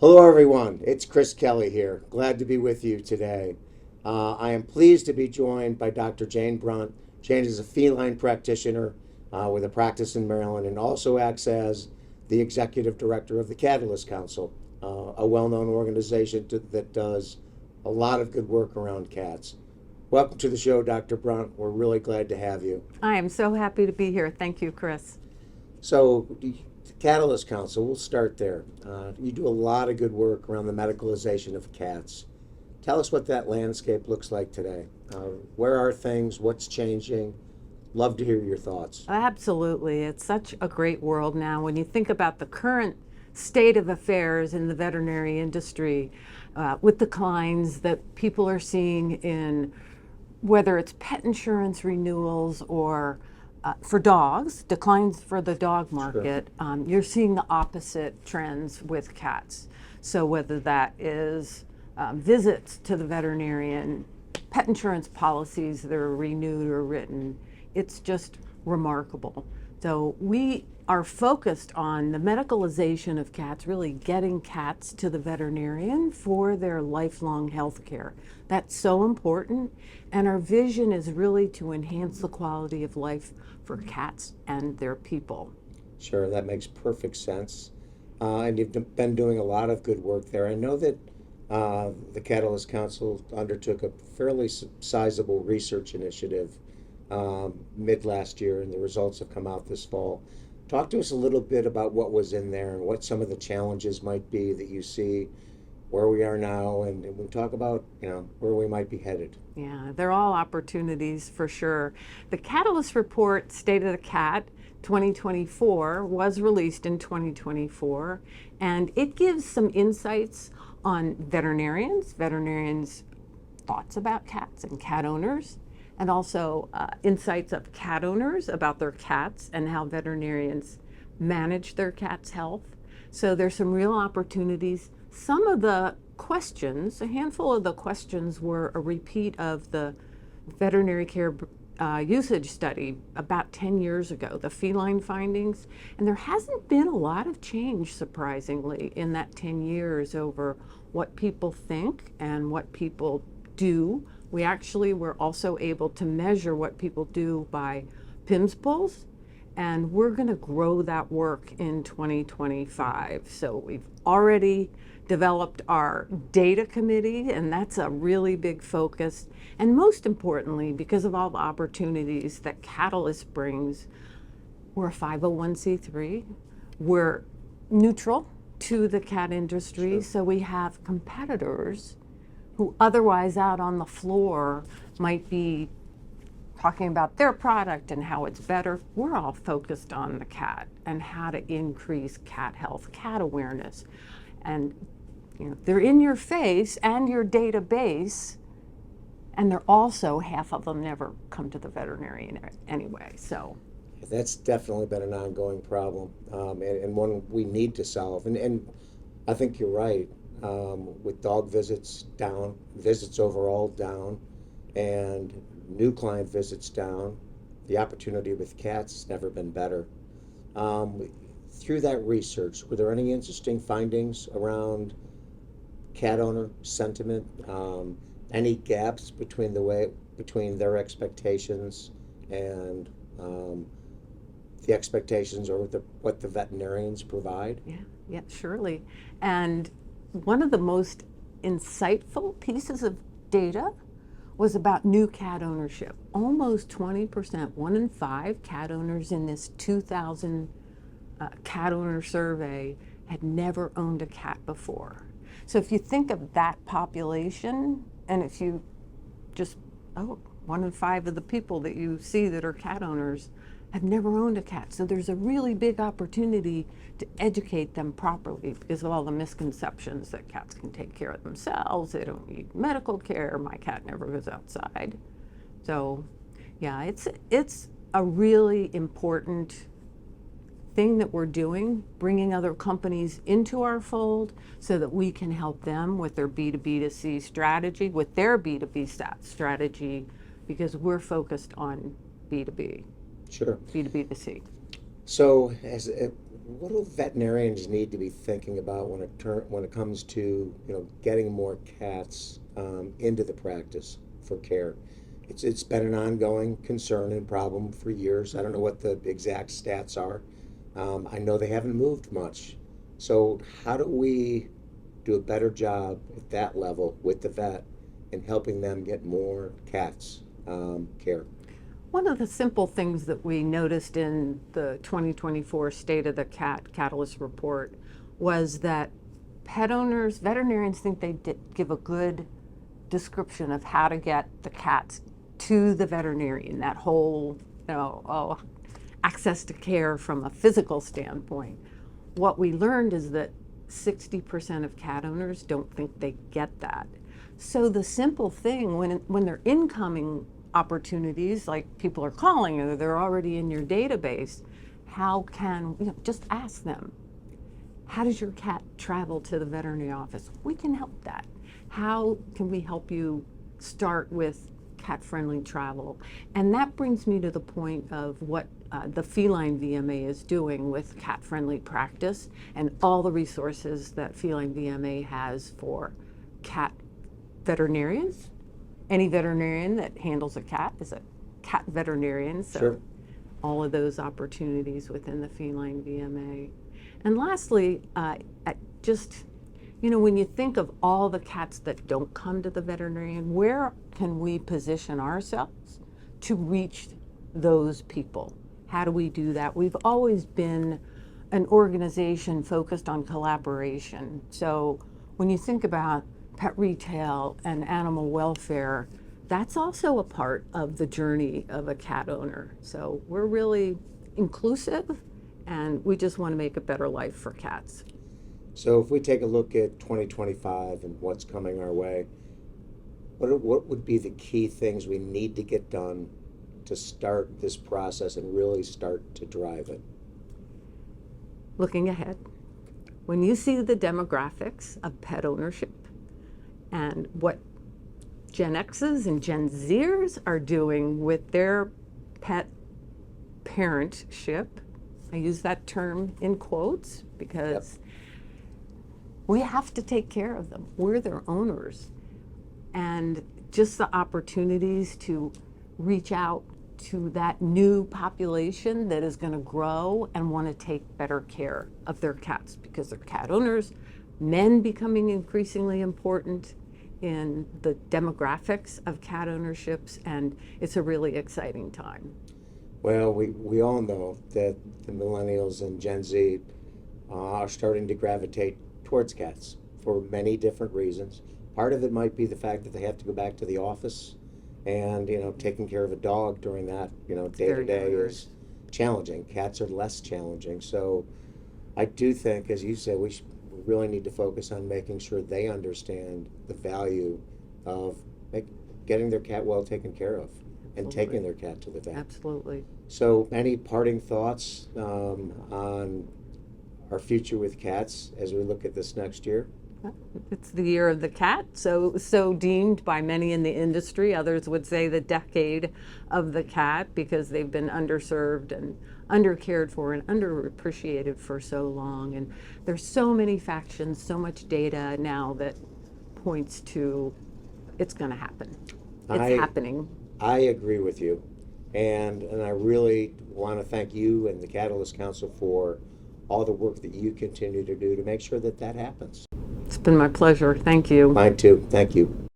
Hello, everyone. It's Chris Kelly here. Glad to be with you today. I am pleased to be joined by Dr. Jane Brunt. Jane is a feline practitioner with a practice in Maryland and also acts as the executive director of the Catalyst Council, a well known organization that does a lot of good work around cats. Welcome to the show, Dr. Brunt. We're really glad to have you. I am so happy to be here. Thank you, Chris. So, the Catalyst Council, we'll start there. You do a lot of good work around the medicalization of cats. Tell us what that landscape looks like today. Where are things? What's changing? Love to hear your thoughts. Absolutely. It's such a great world now. When you think about the current state of affairs in the veterinary industry, with declines that people are seeing in whether it's pet insurance renewals or for dogs, declines for the dog market, you're seeing the opposite trends with cats. So whether that is visits to the veterinarian, pet insurance policies that are renewed or written, it's just remarkable. So we are focused on the medicalization of cats, really getting cats to the veterinarian for their lifelong health care. That's so important. And our vision is really to enhance the quality of life for cats and their people. Sure, that makes perfect sense. And you've been doing a lot of good work there. I know that the Catalyst Council undertook a fairly sizable research initiative mid last year, and the results have come out this fall. Talk to us a little bit about what was in there and what some of the challenges might be that you see where we are now, and we'll talk about where we might be headed. Yeah, they're all opportunities for sure. The Catalyst Report State of the Cat 2024 was released in 2024, and it gives some insights on veterinarians' thoughts about cats and cat owners, and also insights of cat owners about their cats and how veterinarians manage their cats' health. So there's some real opportunities. Some of the questions, a handful of the questions, were a repeat of the veterinary care usage study about 10 years ago, the feline findings. And there hasn't been a lot of change, surprisingly, in that 10 years over what people think and what people do. We actually were also able to measure what people do by PIMS polls, and we're going to grow that work in 2025. So we've already developed our data committee, and that's a really big focus. And most importantly, because of all the opportunities that Catalyst brings, we're a 501c3. We're neutral to the cat industry, Sure. so we have competitors who otherwise out on the floor might be talking about their product and how it's better. We're all focused on the cat and how to increase cat health, cat awareness. And they're in your face and your database, and they're also, half of them never come to the veterinarian anyway. So That's definitely been an ongoing problem, and one we need to solve. And I think you're right. With dog visits down, visits overall down, and new client visits down, the opportunity with cats has never been better. Through that research, were there any interesting findings around cat owner sentiment? Any gaps between their expectations and the expectations or what the veterinarians provide? yeah, surely. And one of the most insightful pieces of data was about new cat ownership. Almost 20%, 1 in 5 cat owners in this 2000 cat owner survey had never owned a cat before. So if you think of that population, and if you just, 1 in 5 of the people that you see that are cat owners have never owned a cat. So there's a really big opportunity to educate them properly because of all the misconceptions that cats can take care of themselves. They don't need medical care. My cat never goes outside. So yeah, it's a really important thing that we're doing, bringing other companies into our fold so that we can help them with their B2B2C strategy, with their B2B strategy, because we're focused on B2B, Sure. B2B2C. So, what do veterinarians need to be thinking about when it comes to getting more cats into the practice for care? It's been an ongoing concern and problem for years. I don't know what the exact stats are. I know they haven't moved much. So how do we do a better job at that level with the vet in helping them get more cats care? One of the simple things that we noticed in the 2024 State of the Cat Catalyst report was that pet owners, veterinarians think they give a good description of how to get the cats to the veterinarian, that whole, access to care from a physical standpoint. What we learned is that 60% of cat owners don't think they get that. So the simple thing when they're incoming opportunities, like people are calling or they're already in your database, how can, just ask them, how does your cat travel to the veterinary office? We can help that. How can we help you start with cat-friendly travel? And that brings me to the point of what the Feline VMA is doing with cat-friendly practice and all the resources that Feline VMA has for cat veterinarians. Any veterinarian that handles a cat is a cat veterinarian, so Sure. all of those opportunities within the Feline VMA. And lastly, when you think of all the cats that don't come to the veterinarian, where can we position ourselves to reach those people? How do we do that? We've always been an organization focused on collaboration. So when you think about pet retail and animal welfare, that's also a part of the journey of a cat owner. So we're really inclusive, and we just want to make a better life for cats. So if we take a look at 2025 and what's coming our way, what would be the key things we need to get done to start this process and really start to drive it? Looking ahead, when you see the demographics of pet ownership and what Gen X's and Gen Zers are doing with their pet parentship, I use that term in quotes because we have to take care of them. We're their owners. And just the opportunities to reach out to that new population that is going to grow and want to take better care of their cats because they're cat owners, men becoming increasingly important in the demographics of cat ownerships, and it's a really exciting time. Well, we all know that the millennials and Gen Z are starting to gravitate towards cats for many different reasons. Part of it might be the fact that they have to go back to the office, and taking care of a dog during that day to day is challenging. Cats are less challenging. So I do think, as you said, we really need to focus on making sure they understand the value of getting their cat well taken care of and taking their cat to the vet. Absolutely. So any parting thoughts on our future with cats as we look at this next year? It's the year of the cat, so deemed by many in the industry. Others would say the decade of the cat because they've been underserved and undercared for and underappreciated for so long. And there's so many factions, so much data now that points to it's going to happen. It's happening. I agree with you. And I really want to thank you and the Catalyst Council for all the work that you continue to do to make sure that that happens. It's been my pleasure. Thank you. Mine too. Thank you.